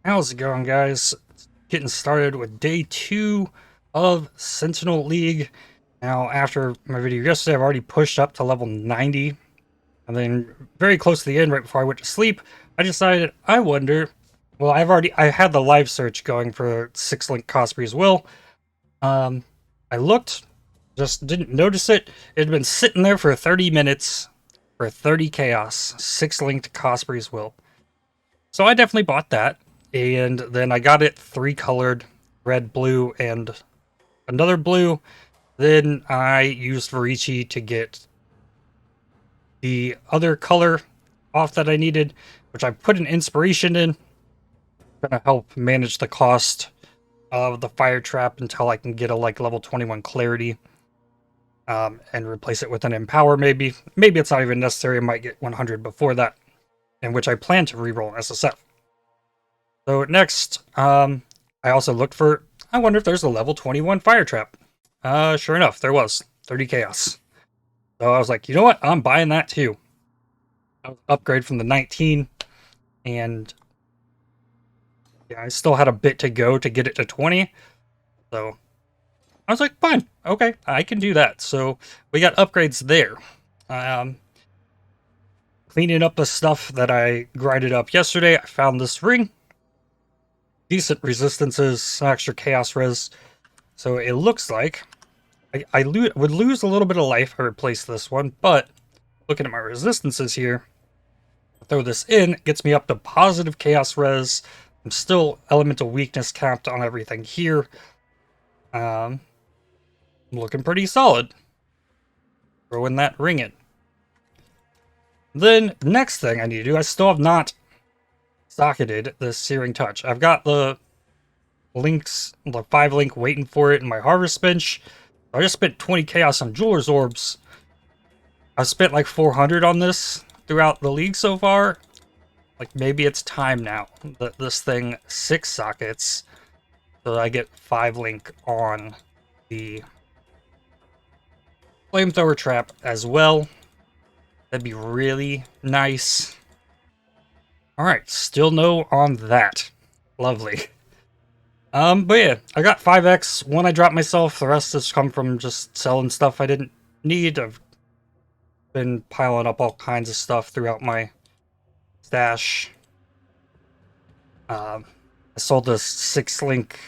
How's it going, guys? Getting started with day 2 of Sentinel League. Now, after my video yesterday, I've already pushed up to level 90. And then very close to the end, right before I went to sleep, I decided, well, I had the live search going for 6-link Cosprey's Will. I looked, just didn't notice it. It had been sitting there for 30 minutes for 30 chaos, 6-linked Cosprey's Will. So I definitely bought that. And then I got it 3-colored, red, blue, and another blue. Then I used Varici to get the other color off that I needed, which I put an inspiration in. Gonna help manage the cost of the fire trap until I can get a level 21 clarity. And replace it with an empower maybe. Maybe it's not even necessary, I might get 100 before that. In which I plan to reroll SSF. So next, I also looked for, I wonder if there's a level 21 fire trap. Sure enough, there was. 30 chaos. So I was like, you know what? I'm buying that too. Upgrade from the 19. And yeah, I still had a bit to go to get it to 20. So I was like, fine. Okay, I can do that. So we got upgrades there. Cleaning up the stuff that I grinded up yesterday, I found this ring. Decent resistances, extra chaos res. So it looks like I would lose a little bit of life if I replace this one, but looking at my resistances here, throw this in, it gets me up to positive chaos res. I'm still elemental weakness capped on everything here. Looking pretty solid. Throwing that ring in. Then, next thing I need to do, I still have not socketed the Searing Touch. I've got the links, the 5-link waiting for it in my harvest bench. I just spent 20 chaos on Jeweler's Orbs. I've spent like 400 on this throughout the league so far. Like, maybe it's time now that this thing 6 sockets so that I get 5-link on the flamethrower trap as well. That'd be really nice. Alright, still no on that. Lovely. But yeah, I got 5x. One I dropped myself, the rest has come from just selling stuff I didn't need. I've been piling up all kinds of stuff throughout my stash. I sold this 6-link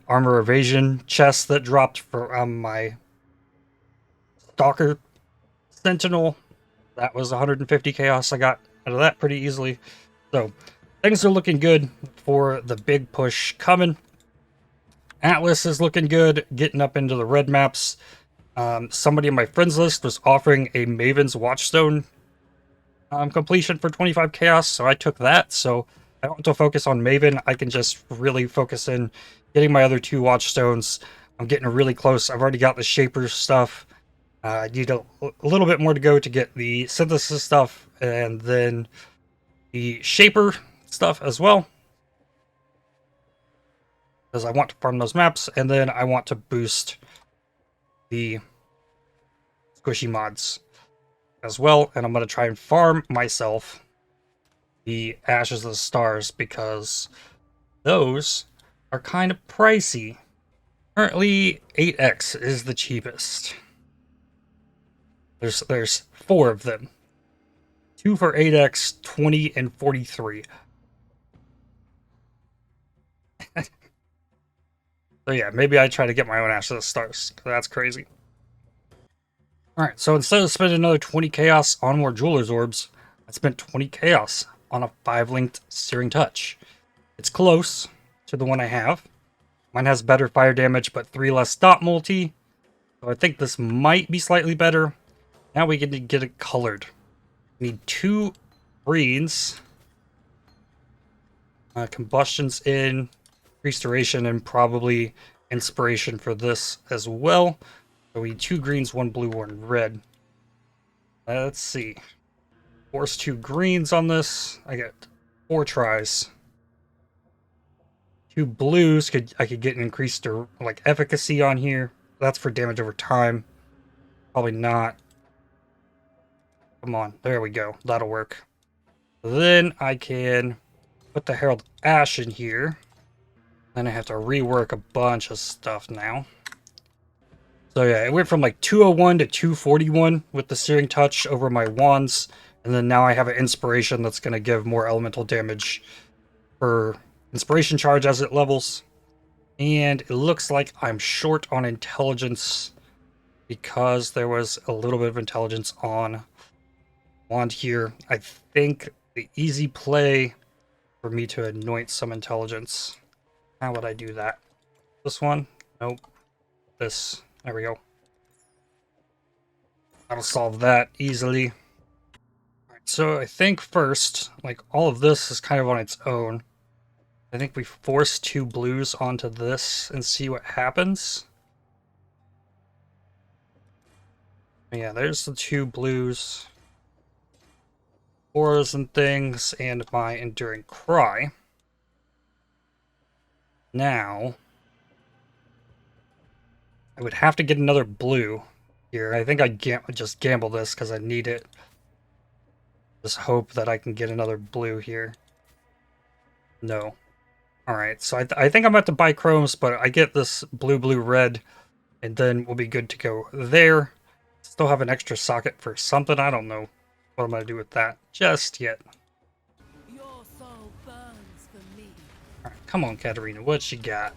armor evasion chest that dropped for my Stalker Sentinel. That was 150 chaos I got out of that pretty easily. So, things are looking good for the big push coming. Atlas is looking good, getting up into the red maps. Somebody in my friends list was offering a Maven's Watchstone completion for 25 chaos, so I took that. So I don't have to focus on Maven. I can just really focus in getting my other 2 Watchstones. I'm getting really close. I've already got the Shaper stuff. I need a little bit more to go to get the Synthesis stuff, and then the Shaper stuff as well. Because I want to farm those maps, and then I want to boost the squishy mods as well. And I'm going to try and farm myself the Ashes of the Stars, because those are kind of pricey. Currently, 8x is the cheapest. There's 4 of them. 2 for 8x, 20, and 43. So yeah, maybe I try to get my own Ashes of the Stars, because that's crazy. Alright, so instead of spending another 20 chaos on more Jeweler's Orbs, I spent 20 chaos on a 5-linked Searing Touch. It's close to the one I have. Mine has better fire damage, but 3 less dot multi. So I think this might be slightly better. Now we get to get it colored. We need 2 greens. Combustion's in. Restoration and probably inspiration for this as well. So we need 2 greens, 1 blue, 1 red. Let's see. Force 2 greens on this. I get 4 tries. 2 blues, I could get an increased efficacy on here. That's for damage over time. Probably not. Come on, there we go. That'll work. Then I can Put the Herald Ash in here. Then I have to rework a bunch of stuff now. So yeah, it went from like 201 to 241 with the Searing Touch over my wands. And then now I have an Inspiration that's going to give more elemental damage for Inspiration charge as it levels. And it looks like I'm short on intelligence because there was a little bit of intelligence on wand here. I think the easy play for me to anoint some intelligence. How would I do that? This one? Nope. This. There we go. That'll solve that easily. Alright, so I think first, like all of this is kind of on its own. I think we force 2 blues onto this and see what happens. Yeah, there's the 2 blues. Auras and things, and my Enduring Cry. Now, I would have to get another blue here. I think I just gamble this because I need it. Just hope that I can get another blue here. No. Alright, so I think I'm about to buy chromes, but I get this blue, blue, red, and then we'll be good to go there. Still have an extra socket for something. I don't know what I'm going to do with that just yet. Your soul burns for me. Alright, come on, Katarina. What you got?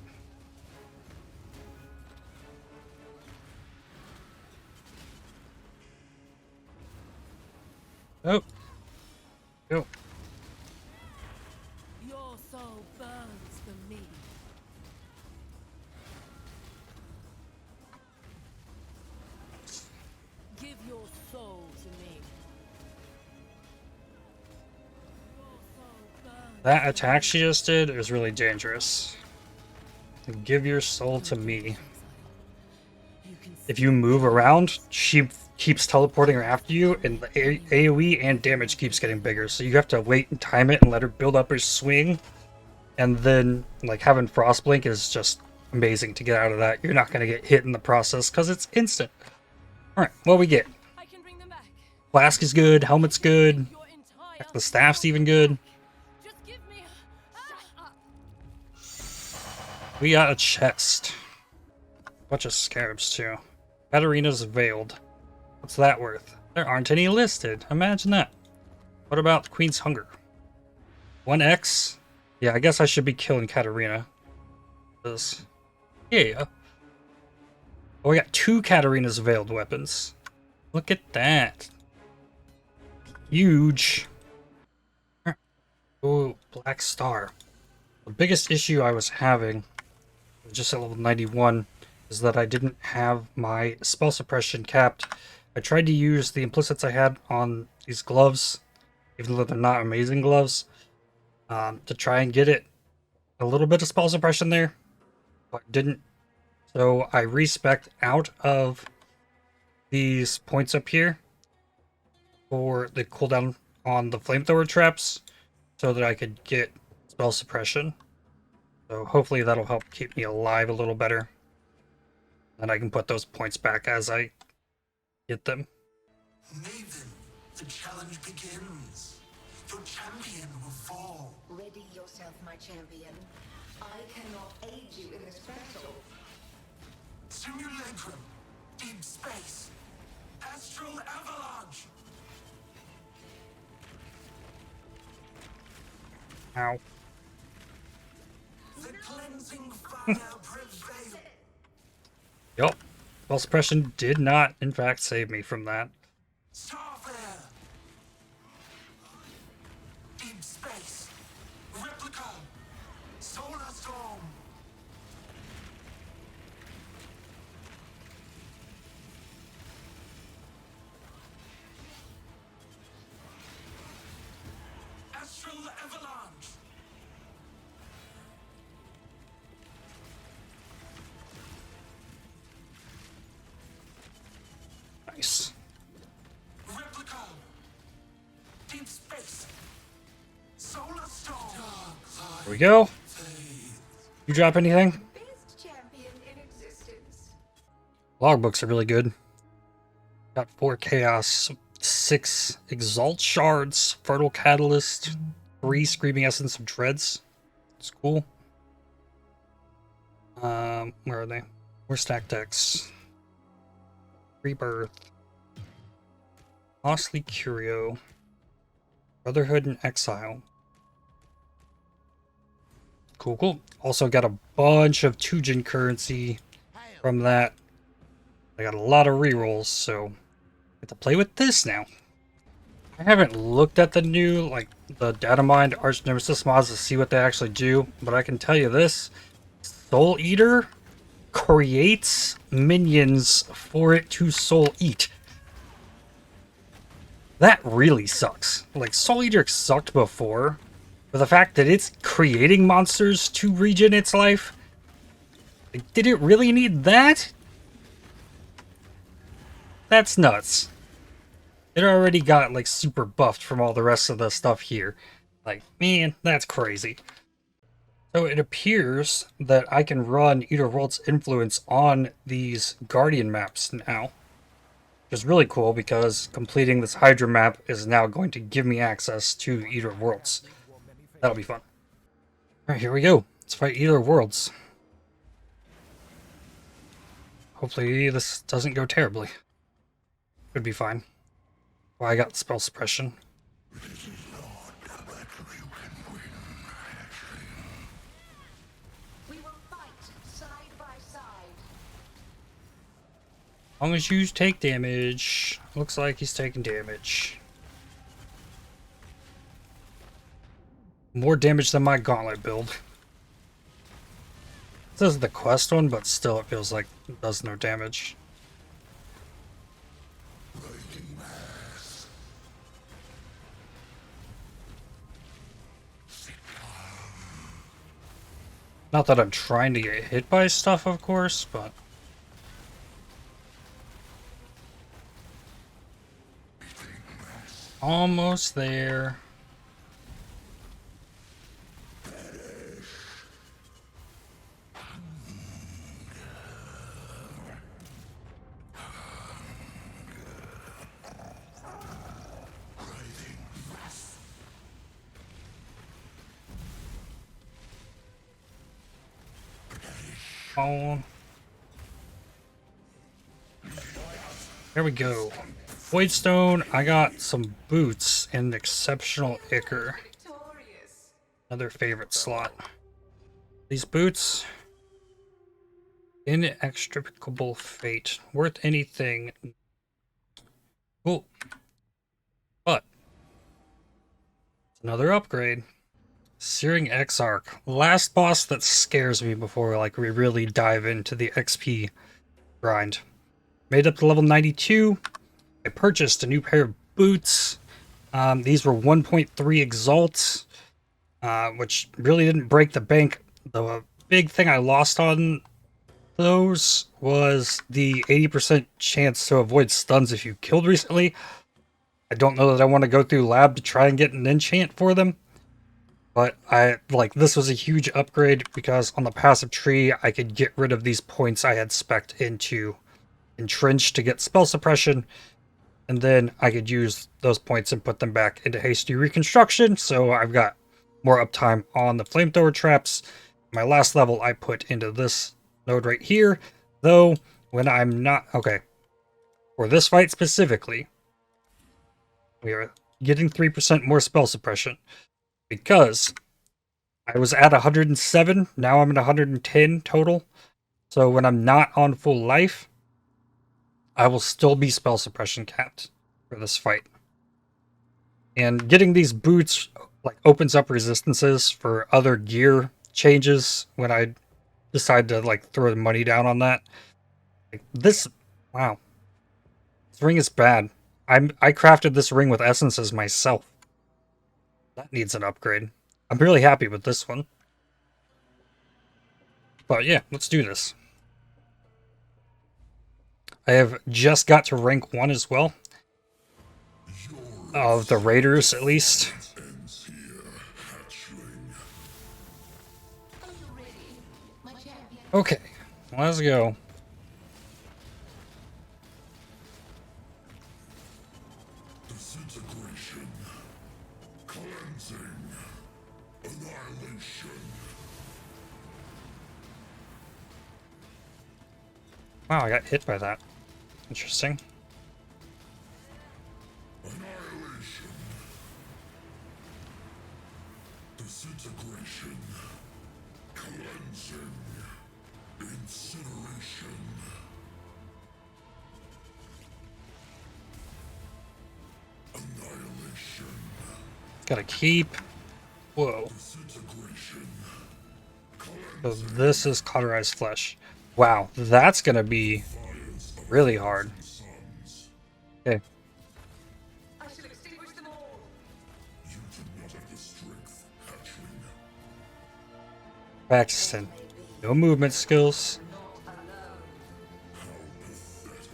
Oh. Oh. Your soul burns for me. Give your soul to me. Your soul burns That attack she just did is really dangerous. Give your soul to me. If you move around, she keeps teleporting her after you, and the AoE and damage keeps getting bigger. So you have to wait and time it and let her build up her swing. And then, like, having Frostblink is just amazing to get out of that. You're not going to get hit in the process because it's instant. Alright, what we get? I can bring them back. Flask is good, helmet's good, Your entire the staff's even good. Just give me We got a chest. Bunch of scarabs too. Katarina's Veiled. What's that worth? There aren't any listed. Imagine that. What about the Queen's Hunger? 1x? Yeah, I guess I should be killing Katarina. Yeah. Oh, we got 2 Katarina's Veiled weapons. Look at that. Huge. Oh, Black Star. The biggest issue I was having, just at level 91, is that I didn't have my spell suppression capped. I tried to use the implicits I had on these gloves, even though they're not amazing gloves, to try and get it a little bit of spell suppression there, but didn't. So I respec'd out of these points up here for the cooldown on the flamethrower traps so that I could get spell suppression. So hopefully that'll help keep me alive a little better. And I can put those points back as I get them. Maven, the challenge begins. Your champion will fall. Ready yourself, my champion. I cannot aid you in this battle. Simulacrum, deep space, astral avalanche. Ow. The cleansing fire prevails. Yup. Spell suppression did not, in fact, save me from that. Starfare, deep space, replica, solar storm. Astral avalanche. Nice. Replica, deep space, solar storm. There we go. You drop anything? Best champion in existence. Logbooks are really good. Got 4 Chaos, 6 Exalt Shards, Fertile Catalyst, 3 Screaming Essence of Dreads. It's cool. Where are they? Where's stack decks? Rebirth. Costly Curio. Brotherhood and Exile. Cool, cool. Also got a bunch of Tujin currency from that. I got a lot of rerolls, so I get to play with this now. I haven't looked at the new, like, the data mined Arch Nemesis mods to see what they actually do, but I can tell you this. Soul Eater creates minions for it to soul eat. That really sucks. Like, Soul Eater sucked before, but the fact that it's creating monsters to regen its life, like, did it really need that? That's nuts. It already got, like, super buffed from all the rest of the stuff here. Like, man, that's crazy. So it appears that I can run Eater World's influence on these Guardian maps now. Which is really cool because completing this Hydra map is now going to give me access to Eater Worlds. That'll be fun. Alright, here we go. Let's fight Eater Worlds. Hopefully this doesn't go terribly. Should be fine. Well, I got spell suppression. We will fight side by side. As long as you take damage. Looks like he's taking damage. More damage than my gauntlet build. This is the quest one, but still it feels like it does no damage. Not that I'm trying to get hit by stuff, of course, but... Almost there. Oh. There we go. Voidstone, I got some boots and exceptional ichor. Another favorite slot. These boots, inextricable fate, worth anything. Cool. But another upgrade. Searing Exarch. Last boss that scares me before like we really dive into the XP grind. Made up to level 92. I purchased a new pair of boots. These were 1.3 exalts, which really didn't break the bank. The big thing I lost on those was the 80% chance to avoid stuns if you killed recently. I don't know that I want to go through lab to try and get an enchant for them. But this was a huge upgrade because on the passive tree, I could get rid of these points I had spec'd into Entrench to get spell suppression. And then I could use those points and put them back into hasty reconstruction. So I've got more uptime on the flamethrower traps. My last level I put into this node right here. Though, when I'm not... Okay. For this fight specifically, we are getting 3% more spell suppression. Because I was at 107, now I'm at 110 total. So when I'm not on full life, I will still be spell suppression capped for this fight. And getting these boots like opens up resistances for other gear changes when I decide to like throw the money down on that. Like this, wow. This ring is bad. I crafted this ring with essences myself. That needs an upgrade. I'm really happy with this one. But yeah, let's do this. I have just got to rank 1 as well. Of the raiders, at least. Okay, let's go. Disintegration. Cleansing. Wow, I got hit by that. Interesting. Annihilation. Disintegration. Cleansing. Incineration. Annihilation. Gotta keep. Whoa. Disintegration. So this is cauterized flesh. Wow, that's gonna be really hard. Suns. Okay. I shall extinguish them all. You do not have the strength, hatchling. Paxton. No movement skills. Not alone. How pathetic.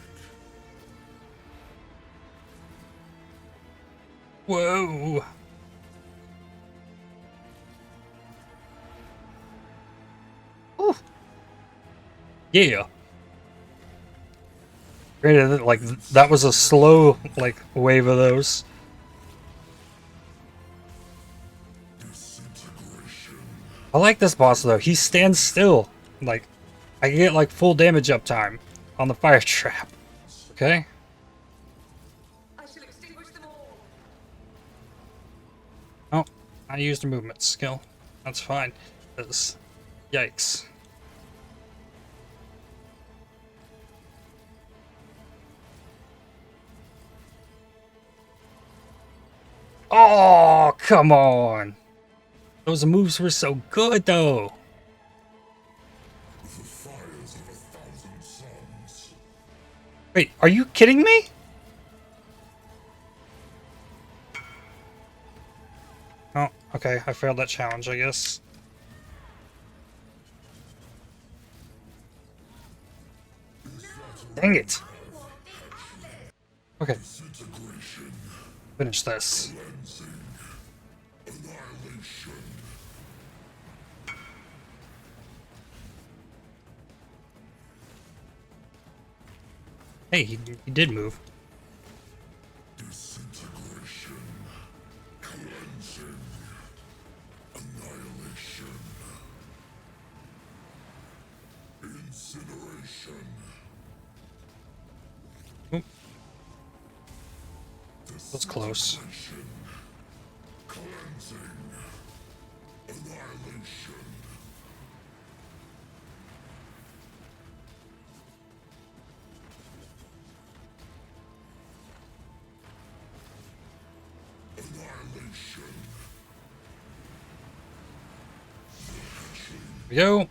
Whoa. Ooh. Yeah. Granted, like, that was a slow, like, wave of those. Disintegration. I like this boss, though. He stands still. Like, I get, like, full damage uptime on the fire trap. Okay? I shall extinguish them all. Oh, I used a movement skill. That's fine. 'Cause yikes. Oh, come on. Those moves were so good, though. The fires of 1,000 suns. Wait, are you kidding me? Oh, okay. I failed that challenge, I guess. Dang it. Okay, Disintegration. finish this. Cleansing. Annihilation. Hey, he did move. Disintegration. Cleansing. Annihilation. Incineration. Oop. That's close. Disintegration. Cleansing. Annihilation. Annihilation. Here we go.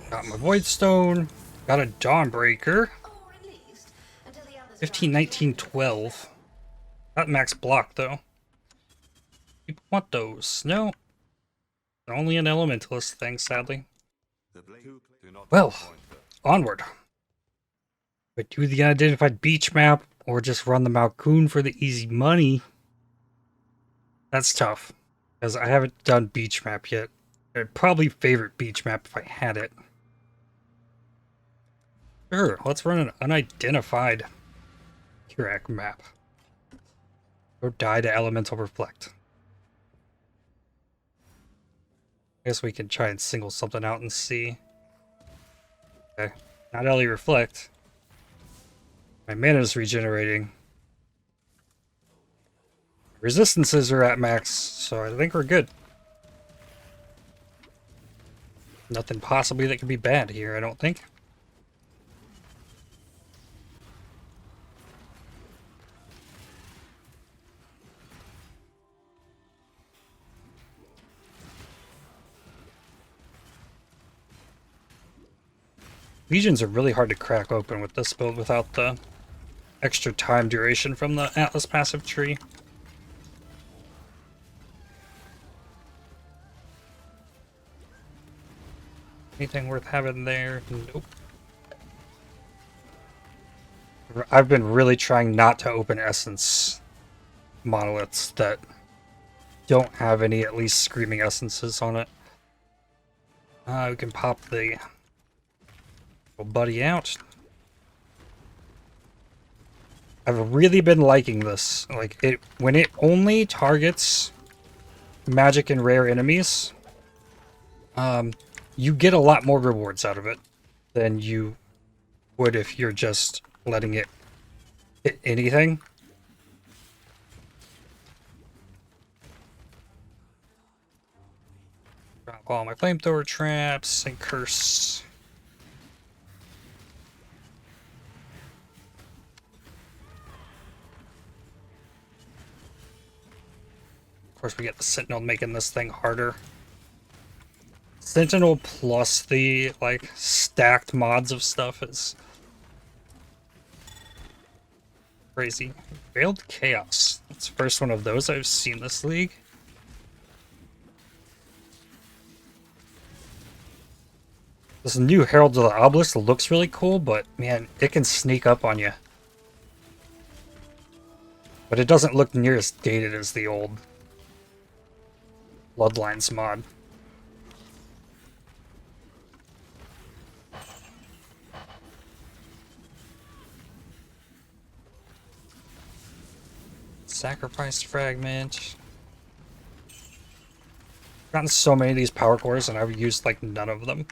Got my void stone. Got a dawnbreaker. Or at least until the others. 15, 19, 12. Not max block, though. People want those. No. They're only an elementalist thing, sadly. Well, onward. But do the unidentified beach map, or just run the Malkoon for the easy money. That's tough, because I haven't done beach map yet. I'd probably favorite beach map if I had it. Sure, let's run an unidentified Kirak map. Or die to elemental reflect. I guess we can try and single something out and see. Okay, not LE reflect. My mana's regenerating. Resistances are at max, so I think we're good. Nothing possibly that could be bad here, I don't think. Legions are really hard to crack open with this build without the extra time duration from the Atlas passive tree. Anything worth having there? Nope. I've been really trying not to open Essence monoliths that don't have any at least screaming essences on it. We can pop the little buddy out. I've really been liking this. Like, it when it only targets magic and rare enemies, you get a lot more rewards out of it than you would if you're just letting it hit anything. Drop all my flamethrower traps and curse. Of course, we get the Sentinel making this thing harder. Sentinel plus the, like, stacked mods of stuff is crazy. Veiled Chaos. That's the first one of those I've seen this league. This new Herald of the Obelisk looks really cool, but man, it can sneak up on you. But it doesn't look near as dated as the old Bloodlines mod. Sacrifice fragment. I've gotten so many of these power cores and I've used like none of them.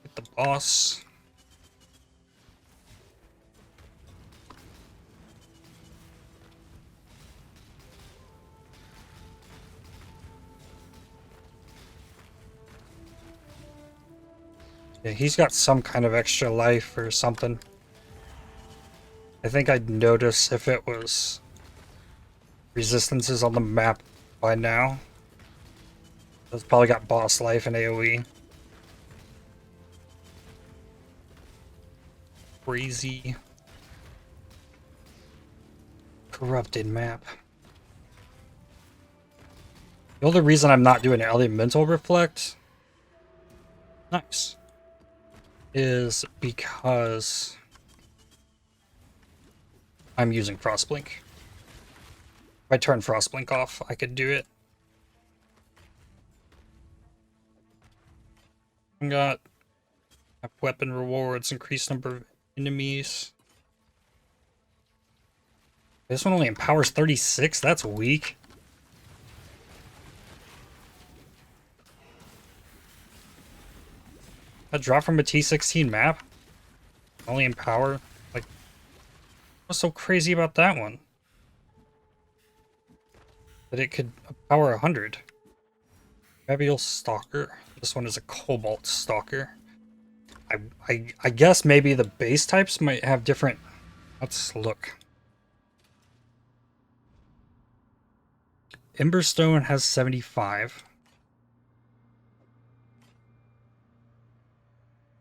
Get the boss. Yeah, he's got some kind of extra life or something. I think I'd notice if it was resistances on the map by now. It's probably got boss life and AoE. Crazy. Corrupted map. The only reason I'm not doing Elemental Reflect, nice, is because I'm using Frostblink. If I turn Frostblink off, I could do it. Got weapon rewards, increased number of enemies. This one only empowers 36? That's weak. A drop from a T16 map? Only empower? Like, what's so crazy about that one? That it could power 100. Rebel Stalker. This one is a Cobalt Stalker. I guess maybe the base types might have different... Let's look. Emberstone has 75.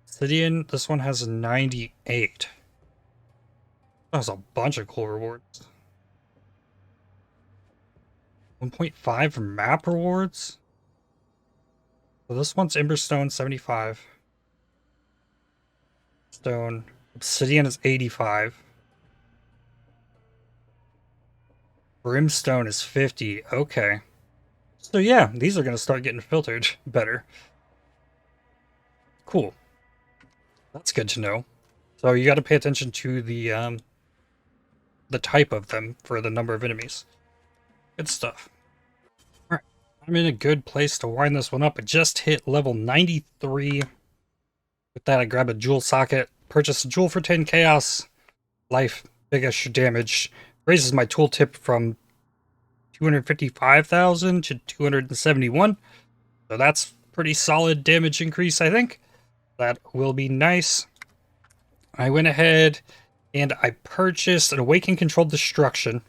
Obsidian, this one has 98. That's a bunch of cool rewards. 1.5 for map rewards? So this one's Emberstone, 75. Stone. Obsidian is 85. Brimstone is 50. Okay. So yeah, these are going to start getting filtered better. Cool. That's good to know. So you got to pay attention to the type of them for the number of enemies. Good stuff. Alright. I'm in a good place to wind this one up. I just hit level 93. With that, I grab a jewel socket, purchase a jewel for 10 chaos, life, big extra damage, raises my tooltip from 255,000 to 271. So that's pretty solid damage increase, I think. That will be nice. I went ahead and I purchased an Awakened Controlled Destruction.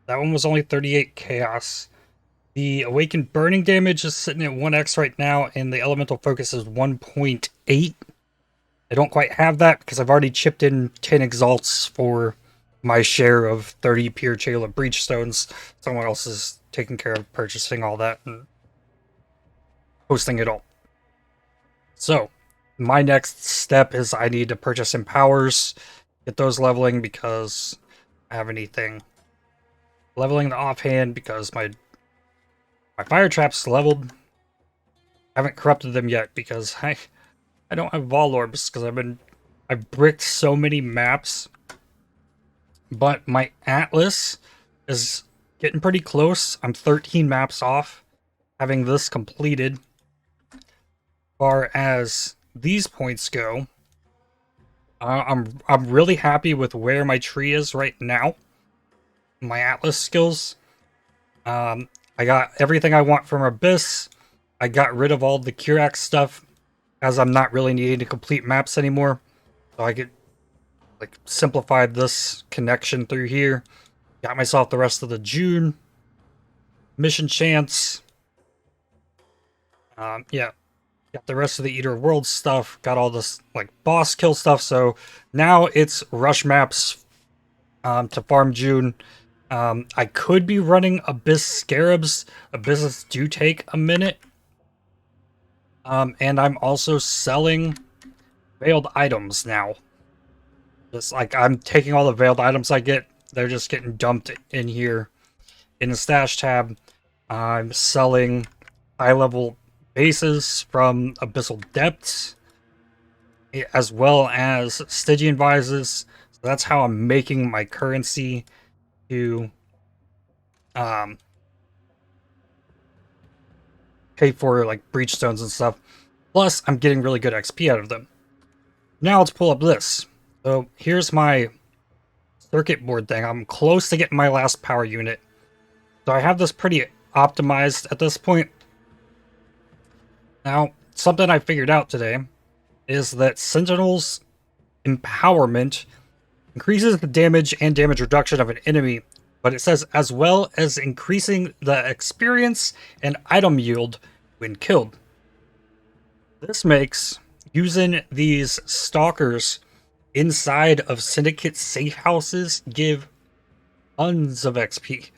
That one was only 38 chaos. The Awakened Burning damage is sitting at 1x right now, and the Elemental Focus is 1.8. I don't quite have that because I've already chipped in 10 Exalts for my share of 30 Pure Chayla Breachstones. Someone else is taking care of purchasing all that and hosting it all. So, my next step is I need to purchase Empowers, get those leveling because I have anything. Leveling the offhand because my fire traps leveled. I haven't corrupted them yet because I don't have Vol Orbs because I've bricked so many maps. But my Atlas is getting pretty close. I'm 13 maps off having this completed. As far as these points go, I'm really happy with where my tree is right now. My Atlas skills. I got everything I want from Abyss. I got rid of all the Curax stuff, as I'm not really needing to complete maps anymore. So I could like simplify this connection through here. Got myself the rest of the June mission chance. Yeah, got the rest of the Eater of Worlds stuff. Got all this like boss kill stuff. So now it's rush maps to farm June. I could be running Abyss Scarabs. Abysses do take a minute. And I'm also selling veiled items now. Just like I'm taking all the veiled items I get, they're just getting dumped in here in the stash tab. I'm selling high level bases from Abyssal Depths, as well as Stygian Vises. So that's how I'm making my currency to pay for like breach stones and stuff. Plus, I'm getting really good XP out of them. Now let's pull up this. So here's my circuit board thing. I'm close to getting my last power unit. So I have this pretty optimized at this point. Now, something I figured out today is that Sentinel's empowerment increases the damage and damage reduction of an enemy, but it says as well as increasing the experience and item yield when killed. This makes using these Stalkers inside of Syndicate safe houses give tons of XP.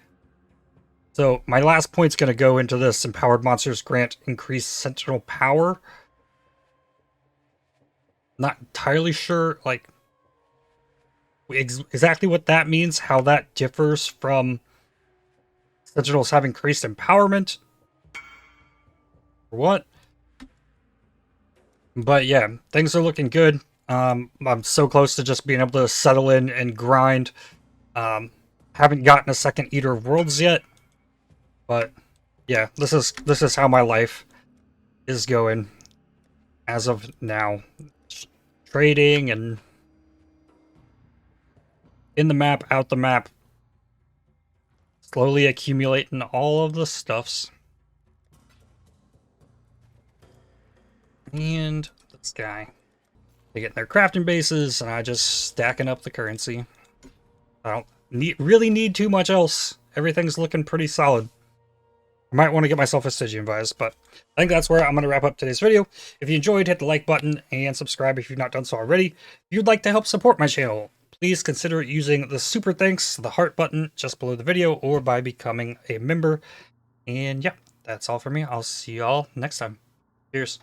So my last point's going to go into this. Empowered monsters grant increased sentinel power. Not entirely sure like exactly what that means, how that differs from sentinels have increased empowerment. Or what? But yeah, things are looking good. I'm so close to just being able to settle in and grind. Haven't gotten a second Eater of Worlds yet, but yeah, this is how my life is going as of now. Trading and in the map, out the map, slowly accumulating all of the stuffs. And this guy. They get their crafting bases, and I just stacking up the currency. I don't really need too much else. Everything's looking pretty solid. I might want to get myself a Stygian Vise, but I think that's where I'm going to wrap up today's video. If you enjoyed, hit the like button and subscribe if you've not done so already. If you'd like to help support my channel, please consider using the super thanks, the heart button just below the video, or by becoming a member. And yeah, that's all for me. I'll see you all next time. Cheers.